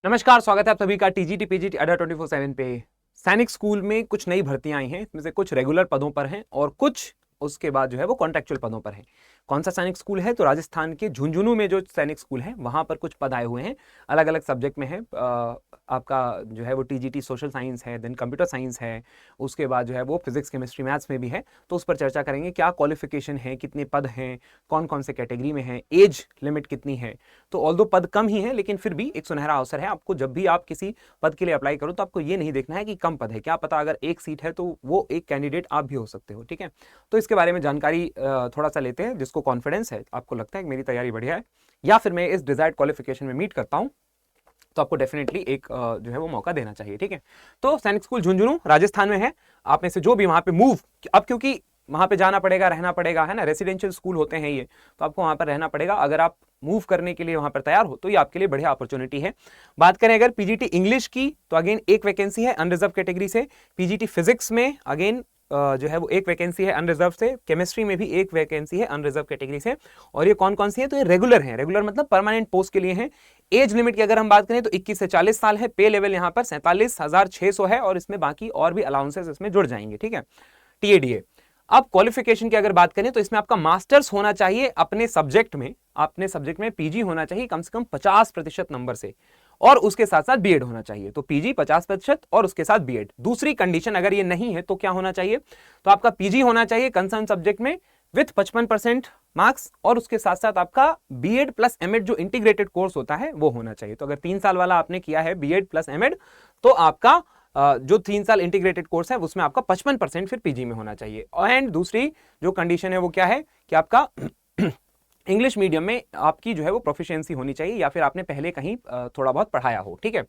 नमस्कार, स्वागत है आप सभी का टीजीटी पीजीटी अड्डा 24/7 पे। सैनिक स्कूल में कुछ नई भर्तियां आई हैं, इसमें से कुछ रेगुलर पदों पर हैं और कुछ उसके बाद जो है वो कॉन्ट्रेक्चुअल पदों पर हैं। कौन सा सैनिक स्कूल है? तो राजस्थान के झुंझुनू में जो सैनिक स्कूल है वहां पर कुछ पद आए हुए हैं, अलग अलग सब्जेक्ट में है। आपका जो है वो टीजीटी सोशल साइंस है, देन कंप्यूटर साइंस है, उसके बाद जो है वो फिजिक्स केमिस्ट्री मैथ्स में भी है। तो उस पर चर्चा करेंगे, क्या क्वालिफिकेशन है, कितने पद हैं, कौन कौन से कैटेगरी में है, एज लिमिट कितनी है। तो ऑल्दो पद कम ही है लेकिन फिर भी एक सुनहरा अवसर है आपको। जब भी आप किसी पद के लिए अप्लाई करो तो आपको ये नहीं देखना है कि कम पद है, क्या पता अगर एक सीट है तो वो एक कैंडिडेट आप भी हो सकते हो। ठीक है, तो इसके बारे में जानकारी थोड़ा सा लेते हैं। जिसको कॉन्फिडेंस है, आपको लगता है कि मेरी तैयारी बढ़िया है या फिर मैं इस डिजायर्ड क्वालिफिकेशन में मीट करता हूं, तो आपको डेफिनेटली एक जो है वो मौका देना चाहिए। ठीक है, तो सैनिक स्कूल झुंझुनू राजस्थान में है। आप में से जो भी वहां पे मूव, अब क्योंकि वहां पे जाना पड़ेगा, रहना पड़ेगा, है ना, रेसिडेंशियल स्कूल होते हैं ये, तो आपको वहां पर रहना पड़ेगा। अगर आप मूव करने के लिए वहां पर तैयार हो तो ये आपके लिए बढ़िया अपॉर्चुनिटी है। बात करें अगर पीजीटी इंग्लिश की, तो अगेन एक वैकेंसी है अनरिजर्व कैटेगरी से। पीजीटी फिजिक्स में अगेन जो है वो एक वैकेंसी है अनरिजर्व से। केमिस्ट्री में भी एक वैकेंसी है अनरिजर्व कैटेगरी से। और ये कौन कौन सी है? तो ये रेगुलर है। रेगुलर मतलब परमानेंट पोस्ट के लिए है। एज लिमिट की अगर हम बात करें तो 21 से 40 साल है। पे लेवल यहाँ पर 47,600 है और इसमें बाकी और भी अलाउंसेस इसमें जुड़ जाएंगे। ठीक है, टीएडीए। अब क्वालिफिकेशन की अगर बात करें तो इसमें आपका मास्टर्स होना चाहिए अपने सब्जेक्ट में पीजी होना चाहिए कम से कम 50% नंबर से, और उसके साथ साथ बीएड होना चाहिए। तो पीजी 50% और उसके साथ बीएड। दूसरी कंडीशन अगर ये नहीं है तो क्या होना चाहिए? तो आपका पीजी होना चाहिए कंसर्न सब्जेक्ट में विथ 55% मार्क्स, और उसके साथ साथ आपका बीएड प्लस एमएड जो इंटीग्रेटेड कोर्स होता है वो होना चाहिए। तो अगर 3 साल वाला आपने किया है बीएड प्लस एमएड, तो आपका जो 3 साल इंटीग्रेटेड कोर्स है उसमें आपका 55% फिर पीजी में होना चाहिए। एंड दूसरी जो कंडीशन है वो क्या है कि आपका इंग्लिश मीडियम में आपकी जो है वो प्रोफिशिएंसी होनी चाहिए, या फिर आपने पहले कहीं थोड़ा बहुत पढ़ाया हो। ठीक है,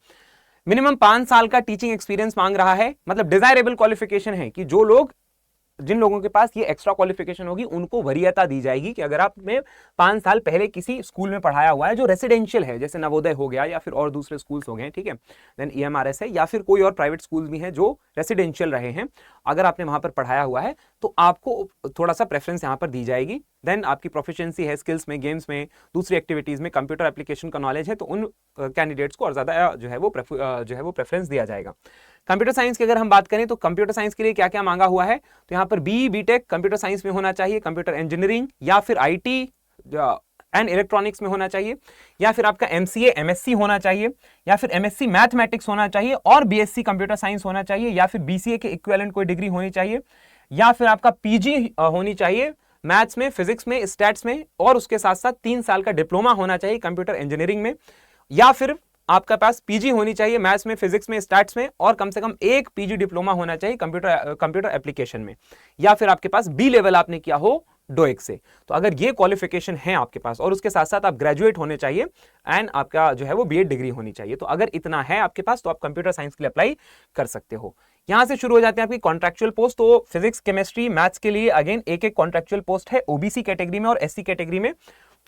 मिनिमम 5 साल का टीचिंग एक्सपीरियंस मांग रहा है। मतलब डिजायरेबल क्वालिफिकेशन है कि जिन लोगों के पास ये एक्स्ट्रा क्वालिफिकेशन होगी उनको वरीयता दी जाएगी कि अगर आपने 5 साल पहले किसी स्कूल में पढ़ाया हुआ है जो रेसिडेंशियल है, जैसे नवोदय हो गया या फिर और दूसरे स्कूल्स हो गए, ठीक है, देन ईएमआरएस है, या फिर कोई और प्राइवेट स्कूल भी हैं जो रेसिडेंशियल रहे हैं, अगर आपने वहां पर पढ़ाया हुआ है तो आपको थोड़ा सा प्रेफरेंस यहां पर दी जाएगी। देन आपकी प्रोफिशिएंसी है स्किल्स में, गेम्स में, दूसरी एक्टिविटीज में, कंप्यूटर एप्लीकेशन का नॉलेज है, तो उन कैंडिडेट्स को और ज्यादा जो है वो प्रेफरेंस दिया जाएगा। कंप्यूटर साइंस की अगर हम बात करें तो कंप्यूटर साइंस के लिए क्या क्या मांगा हुआ है? तो यहाँ पर बी बीटेक कंप्यूटर साइंस में होना चाहिए, कंप्यूटर इंजीनियरिंग या फिर आईटी एंड इलेक्ट्रॉनिक्स में होना चाहिए, या फिर आपका एमसीए एमएससी होना चाहिए, या फिर एमएससी मैथमेटिक्स होना चाहिए और बीएससी कंप्यूटर साइंस होना चाहिए, या फिर बीसीए के इक्विवेलेंट कोई डिग्री होनी चाहिए, या फिर आपका पीजी होनी चाहिए मैथ्स में, फिजिक्स में, स्टैट्स में, और उसके साथ साथ 3 साल का डिप्लोमा होना चाहिए कंप्यूटर इंजीनियरिंग में, या फिर आपका पास पीजी होनी चाहिए मैथ्स में, फिजिक्स में, स्टैट्स में, और कम से कम एक पीजी डिप्लोमा होना चाहिए कंप्यूटर एप्लीकेशन में, या फिर आपके पास बी लेवल आपने किया हो डोएक से। तो अगर ये क्वालिफिकेशन है आपके पास और उसके साथ साथ आप ग्रेजुएट होने चाहिए एंड आपका जो है वो बीएड डिग्री होनी चाहिए, तो अगर इतना है आपके पास तो आप कंप्यूटर साइंस के लिए अप्लाई कर सकते हो। यहां से शुरू हो जाते हैं आपकी कॉन्ट्रैक्चुअल पोस्ट। तो फिजिक्स केमिस्ट्री मैथ्स के लिए अगेन एक एक कॉन्ट्रैक्चुअल पोस्ट है, ओबीसी कैटेगरी में और एससी कैटेगरी में।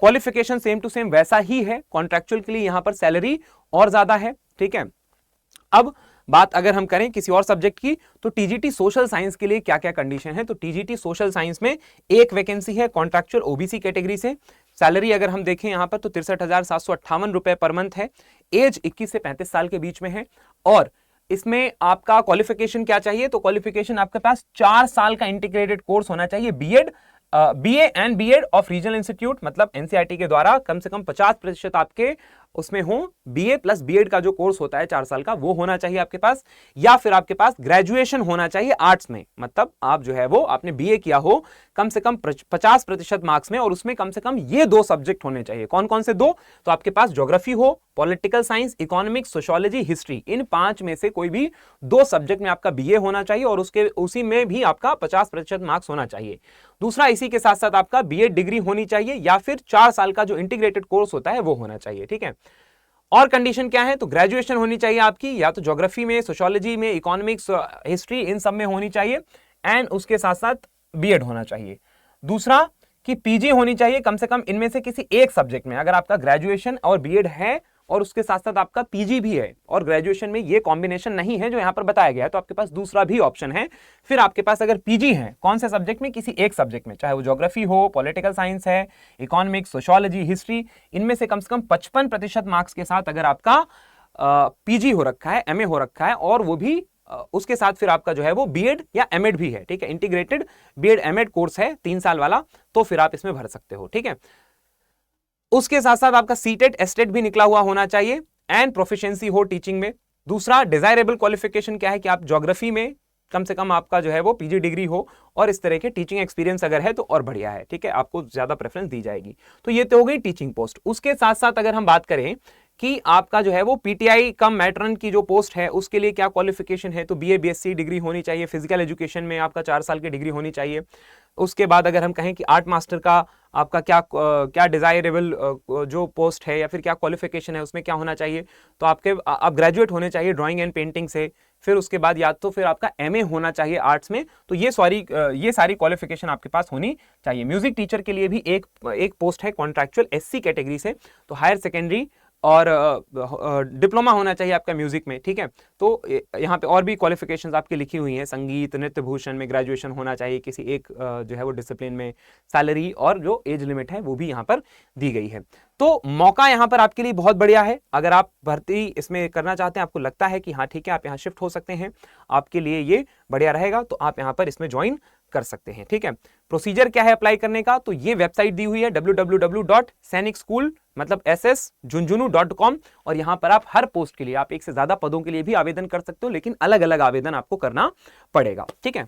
क्वालिफिकेशन सेम टू सेम वैसा ही है। कॉन्ट्रैक्चुअल के लिए यहां पर सैलरी और ज्यादा है। ठीक है, अब बात अगर हम करें किसी और सब्जेक्ट की, तो टीजीटी सोशल साइंस के लिए क्या क्या कंडीशन है? तो टीजीटी सोशल साइंस में एक वैकेंसी है कॉन्ट्रैक्चुअल ओबीसी कैटेगरी से। सैलरी अगर हम देखें यहां पर तो 63,758 रुपए पर मंथ है। एज 21 से 35 साल के बीच में है। और इसमें आपका क्वालिफिकेशन क्या चाहिए? तो क्वालिफिकेशन आपके पास 4 साल का इंटीग्रेटेड कोर्स होना चाहिए, BEd, BA and BEd of regional institute, मतलब एनसीईआरटी के द्वारा कम से कम 50% आपके उसमें हो बीए प्लस बीएड का जो कोर्स होता है 4 साल का, वो होना चाहिए आपके पास, या फिर आपके पास ग्रेजुएशन होना चाहिए आर्ट्स में, मतलब आप जो है वो आपने बीए किया हो कम से कम 50% मार्क्स में, और उसमें कम से कम ये 2 सब्जेक्ट होने चाहिए। कौन कौन से 2? तो आपके पास ज्योग्राफी हो, political science, economics, sociology, history, इन 5 में से कोई भी 2 सब्जेक्ट में आपका बीए होना चाहिए और उसी में भी आपका 50% मार्क्स होना चाहिए। दूसरा, इसी के साथ साथ आपका बीएड डिग्री होनी चाहिए, या फिर 4 साल का जो इंटीग्रेटेड कोर्स होता है वो होना चाहिए। ठीक है, और कंडीशन क्या है? तो ग्रेजुएशन होनी चाहिए आपकी या तो ज्योग्राफी में, सोशियोलॉजी में, इकोनॉमिक्स, हिस्ट्री, इन सब में होनी चाहिए, एंड उसके साथ साथ बीएड होना चाहिए। दूसरा कि पीजी होनी चाहिए कम से कम इनमें से किसी एक सब्जेक्ट में। अगर आपका ग्रेजुएशन और बीएड है और उसके साथ साथ आपका पीजी भी है और ग्रेजुएशन में ये कॉम्बिनेशन नहीं है जो यहां पर बताया गया है, तो आपके पास दूसरा भी ऑप्शन है। फिर आपके पास अगर पीजी है कौन से सब्जेक्ट में? किसी एक सब्जेक्ट में, चाहे वो ज्योग्राफी हो, पॉलिटिकल साइंस है, इकोनॉमिक्स, सोशियोलॉजी, हिस्ट्री, इनमें से कम 55% मार्क्स के साथ अगर आपका पीजी हो रखा है, एमए हो रखा है, और वो भी उसके साथ फिर आपका जो है वो बीएड या एमएड भी है, ठीक है, इंटीग्रेटेड बीएड एमएड कोर्स है 3 साल वाला, तो फिर आप इसमें भर सकते हो, ठीक है। उसके साथ साथ आपका सीटेट एस्टेट भी निकला हुआ होना चाहिए एंड प्रोफिशिएंसी हो टीचिंग में। दूसरा डिजायरेबल क्वालिफिकेशन क्या है कि आप ज्योग्राफी में कम से कम आपका जो है वो पीजी डिग्री हो, और इस तरह के टीचिंग एक्सपीरियंस अगर है तो और बढ़िया है, ठीक है, आपको ज्यादा प्रेफरेंस दी जाएगी। तो ये तो हो गई टीचिंग पोस्ट। उसके साथ साथ अगर हम बात करें कि आपका जो है वो पीटीआई कम मैट्रन की जो पोस्ट है उसके लिए क्या क्वालिफिकेशन है, तो बीए बीएससी डिग्री होनी चाहिए, फिजिकल एजुकेशन में आपका 4 साल की डिग्री होनी चाहिए। उसके बाद अगर हम कहें कि आर्ट मास्टर का आपका क्या डिजायरेबल जो पोस्ट है या फिर क्या क्वालिफिकेशन है उसमें क्या होना चाहिए, तो आप ग्रेजुएट होने चाहिए ड्राइंग एंड पेंटिंग से, फिर उसके बाद या तो फिर आपका एमए होना चाहिए आर्ट्स में। तो ये सारी क्वालिफिकेशन आपके पास होनी चाहिए। म्यूजिक टीचर के लिए भी एक पोस्ट है कॉन्ट्रैक्चुअल एससी कैटेगरी से, तो हायर सेकेंडरी और डिप्लोमा होना चाहिए आपका म्यूजिक में, ठीक है। तो यहाँ पे और भी क्वालिफिकेशंस आपकी लिखी हुई हैं, संगीत नृत्य भूषण में ग्रेजुएशन होना चाहिए किसी एक जो है वो डिसिप्लिन में, सैलरी और जो एज लिमिट है वो भी यहाँ पर दी गई है। तो मौका यहाँ पर आपके लिए बहुत बढ़िया है। अगर आप भर्ती इसमें करना चाहते हैं, आपको लगता है कि हाँ ठीक है आप यहाँ शिफ्ट हो सकते हैं, आपके लिए ये बढ़िया रहेगा, तो आप यहाँ पर इसमें ज्वाइन कर सकते हैं, ठीक है। प्रोसीजर क्या है अप्लाई करने का, तो ये वेबसाइट दी हुई है www.sainikschool मतलब ss.junjunu.com, और यहां पर आप हर पोस्ट के लिए आप एक से ज्यादा पदों के लिए भी आवेदन कर सकते हो, लेकिन अलग अलग आवेदन आपको करना पड़ेगा, ठीक है।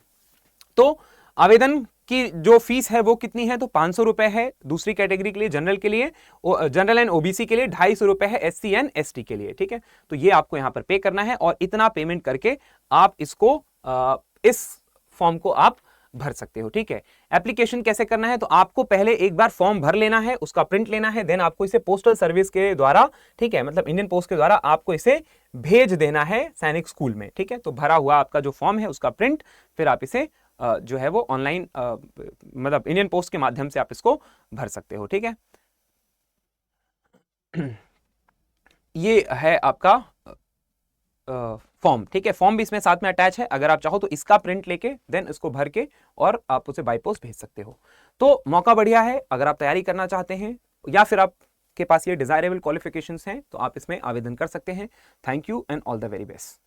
तो आवेदन की जो फीस है वो कितनी है, तो 500 रुपए है दूसरी कैटेगरी के लिए, जनरल के लिए, जनरल एंड ओबीसी के लिए 250 रुपए है, एससी एंड एसटी के लिए, ठीक है। तो ये आपको यहां पर पे करना है, और इतना पेमेंट करके आप इसको इस फॉर्म को आप भर सकते हो, ठीक है। एप्लीकेशन कैसे करना है, तो आपको पहले एक बार फॉर्म भर लेना है, उसका प्रिंट लेना है, देन आपको इसे पोस्टल सर्विस के द्वारा, ठीक है, मतलब इंडियन पोस्ट के द्वारा आपको इसे भेज देना है सैनिक स्कूल में, ठीक है। तो भरा हुआ आपका जो फॉर्म है उसका प्रिंट, फिर आप इसे जो है वो ऑनलाइन मतलब इंडियन पोस्ट के माध्यम से आप इसको भर सकते हो, ठीक है। ये है आपका फॉर्म, ठीक है। फॉर्म भी इसमें साथ में अटैच है, अगर आप चाहो तो इसका प्रिंट लेके देन इसको भर के और आप उसे बाय पोस्ट भेज सकते हो। तो मौका बढ़िया है, अगर आप तैयारी करना चाहते हैं या फिर आपके पास ये डिजायरेबल क्वालिफिकेशंस हैं तो आप इसमें आवेदन कर सकते हैं। Thank you and all the very best.